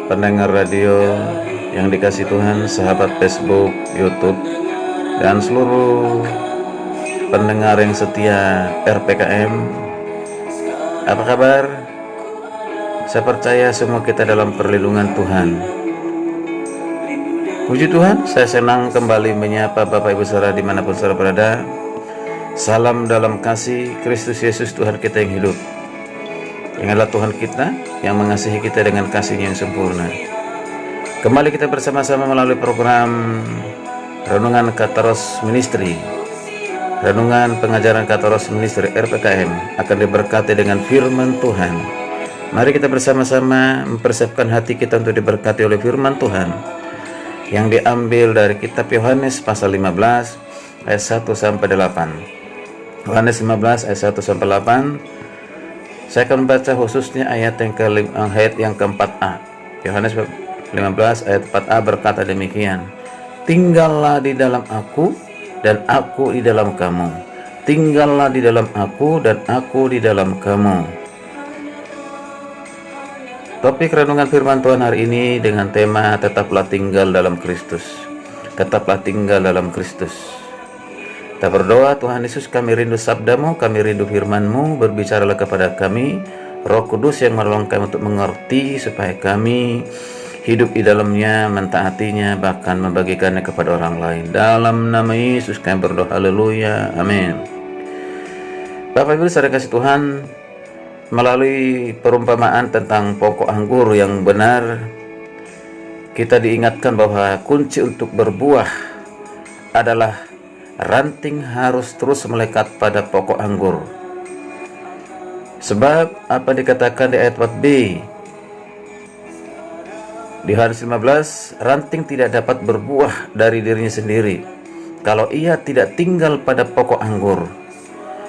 pendengar radio yang dikasih Tuhan, sahabat Facebook, YouTube, dan seluruh pendengar yang setia RPKM. Apa kabar? Saya percaya semua kita dalam perlindungan Tuhan. Puji Tuhan, saya senang kembali menyapa Bapak Ibu Saudara dimanapun saudara berada. Salam dalam kasih Kristus Yesus Tuhan kita yang hidup, yang adalah Tuhan kita, yang mengasihi kita dengan kasih-Nya yang sempurna. Kembali kita bersama-sama melalui program Renungan Kataros Ministry. Renungan pengajaran Kataros Ministry RPKM akan diberkati dengan firman Tuhan. Mari kita bersama-sama mempersiapkan hati kita untuk diberkati oleh firman Tuhan yang diambil dari kitab Yohanes pasal 15 ayat 1 sampai 8. Yohanes 15 ayat 1 sampai 8. Saya akan membaca khususnya ayat yang keempat-A. Yohanes 15 ayat 4a berkata demikian. Tinggallah di dalam aku dan aku di dalam kamu. Tinggallah di dalam aku dan aku di dalam kamu. Topik renungan firman Tuhan hari ini dengan tema tetaplah tinggal dalam Kristus. Tetaplah tinggal dalam Kristus. Kita berdoa, Tuhan Yesus, kami rindu sabdamu, kami rindu firman-Mu, berbicaralah kepada kami, Roh Kudus yang menolong kami untuk mengerti, supaya kami hidup di dalamnya, mentaatinya, bahkan membagikannya kepada orang lain. Dalam nama Yesus kami berdoa, haleluya, amin. Bapak Ibu saudara kasih Tuhan, melalui perumpamaan tentang pokok anggur yang benar, kita diingatkan bahwa kunci untuk berbuah adalah ranting harus terus melekat pada pokok anggur. Sebab apa dikatakan di ayat 4b di Yohanes 15, ranting tidak dapat berbuah dari dirinya sendiri kalau ia tidak tinggal pada pokok anggur.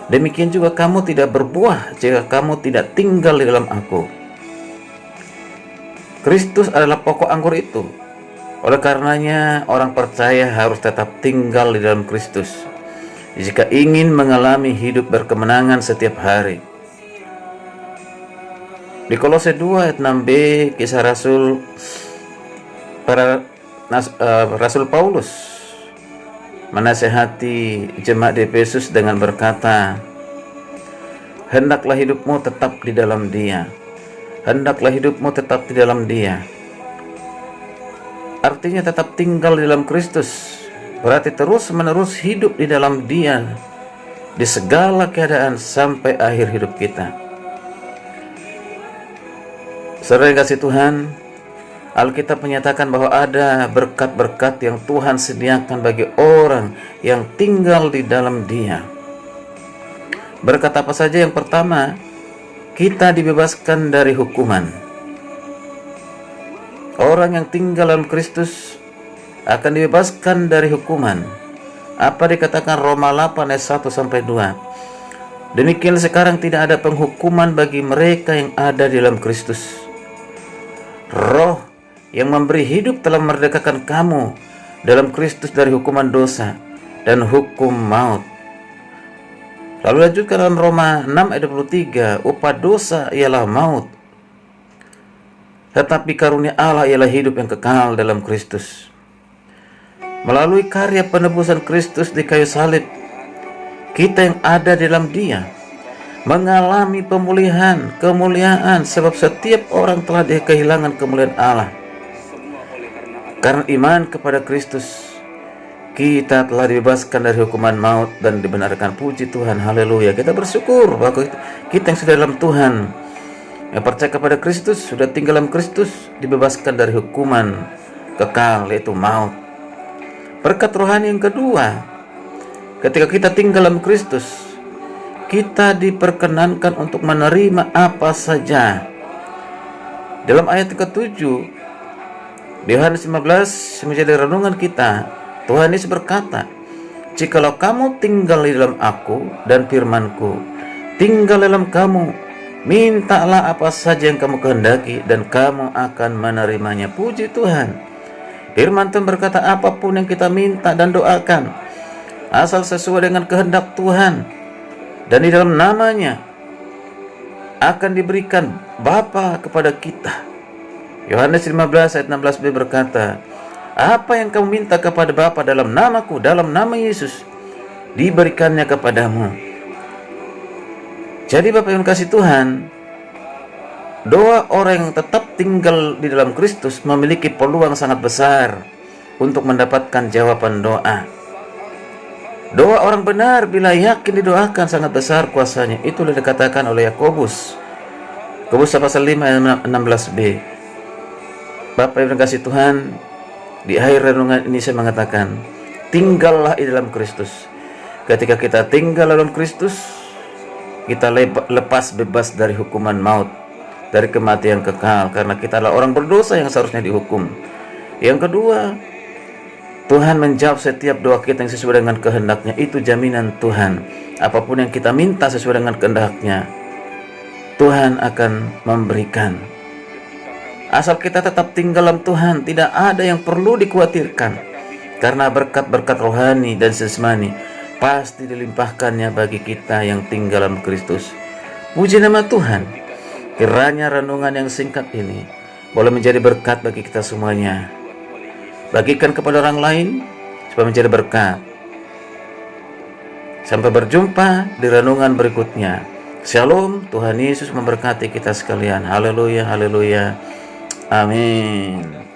Demikian juga kamu tidak berbuah jika kamu tidak tinggal di dalam aku. Kristus adalah pokok anggur itu. Oleh karenanya orang percaya harus tetap tinggal di dalam Kristus jika ingin mengalami hidup berkemenangan setiap hari. Di Kolose 2 ayat 6b, kisah Rasul Paulus menasihati jemaat di Efesus dengan berkata, hendaklah hidupmu tetap di dalam Dia. Hendaklah hidupmu tetap di dalam Dia. Artinya tetap tinggal di dalam Kristus, berarti terus-menerus hidup di dalam Dia di segala keadaan sampai akhir hidup kita. Saudara yang kasih Tuhan, Alkitab menyatakan bahwa ada berkat-berkat yang Tuhan sediakan bagi orang yang tinggal di dalam Dia. Berkat apa saja? Yang pertama, kita dibebaskan dari hukuman. Orang yang tinggal dalam Kristus akan dibebaskan dari hukuman. Apa dikatakan Roma 8 ayat 1 sampai 2? Demikian sekarang tidak ada penghukuman bagi mereka yang ada di dalam Kristus. Roh yang memberi hidup telah memerdekakan kamu dalam Kristus dari hukuman dosa dan hukum maut. Lalu lanjutkan dalam Roma 6 ayat 23, upah dosa ialah maut, tetapi karunia Allah ialah hidup yang kekal dalam Kristus. Melalui karya penebusan Kristus di kayu salib, kita yang ada dalam Dia mengalami pemulihan, kemuliaan, sebab setiap orang telah kehilangan kemuliaan Allah. Karena iman kepada Kristus, kita telah dibebaskan dari hukuman maut dan dibenarkan. Puji Tuhan, haleluya. Kita bersyukur bahwa kita yang sudah dalam Tuhan, yang percaya kepada Kristus, sudah tinggal dalam Kristus, dibebaskan dari hukuman kekal, yaitu maut. Berkat rohani yang kedua, ketika kita tinggal dalam Kristus, kita diperkenankan untuk menerima apa saja. Dalam ayat ke-7 di Yohanes 15 menjadi renungan kita, Tuhan Yesus berkata, jikalau kamu tinggal di dalam aku dan firman-Ku tinggal dalam kamu, mintalah apa saja yang kamu kehendaki dan kamu akan menerimanya. Puji Tuhan. Firman Tuhan berkata, apapun yang kita minta dan doakan, asal sesuai dengan kehendak Tuhan dan di dalam namanya, akan diberikan Bapa kepada kita. Yohanes 15 ayat 16b berkata, apa yang kamu minta kepada Bapa dalam namaku, dalam nama Yesus, diberikannya kepadamu. Jadi Bapak yang kasih Tuhan, doa orang yang tetap tinggal di dalam Kristus memiliki peluang sangat besar untuk mendapatkan jawaban doa. Doa orang benar bila yakin didoakan sangat besar kuasanya. Itulah dikatakan oleh Yakobus. Yakobus pasal 5 ayat 16b. Bapak yang kasih Tuhan, di akhir renungan ini saya mengatakan, tinggallah di dalam Kristus. Ketika kita tinggal dalam Kristus, kita lepas bebas dari hukuman maut, dari kematian kekal, karena kita adalah orang berdosa yang seharusnya dihukum. Yang kedua, Tuhan menjawab setiap doa kita yang sesuai dengan kehendaknya. Itu jaminan Tuhan. Apapun yang kita minta sesuai dengan kehendaknya, Tuhan akan memberikan. Asal kita tetap tinggal dalam Tuhan, tidak ada yang perlu dikhawatirkan, karena berkat-berkat rohani dan jasmani pasti dilimpahkannya bagi kita yang tinggal dalam Kristus. Puji nama Tuhan. Kiranya renungan yang singkat ini boleh menjadi berkat bagi kita semuanya. Bagikan kepada orang lain supaya menjadi berkat. Sampai berjumpa di renungan berikutnya. Shalom, Tuhan Yesus memberkati kita sekalian. Haleluya, haleluya. Amin.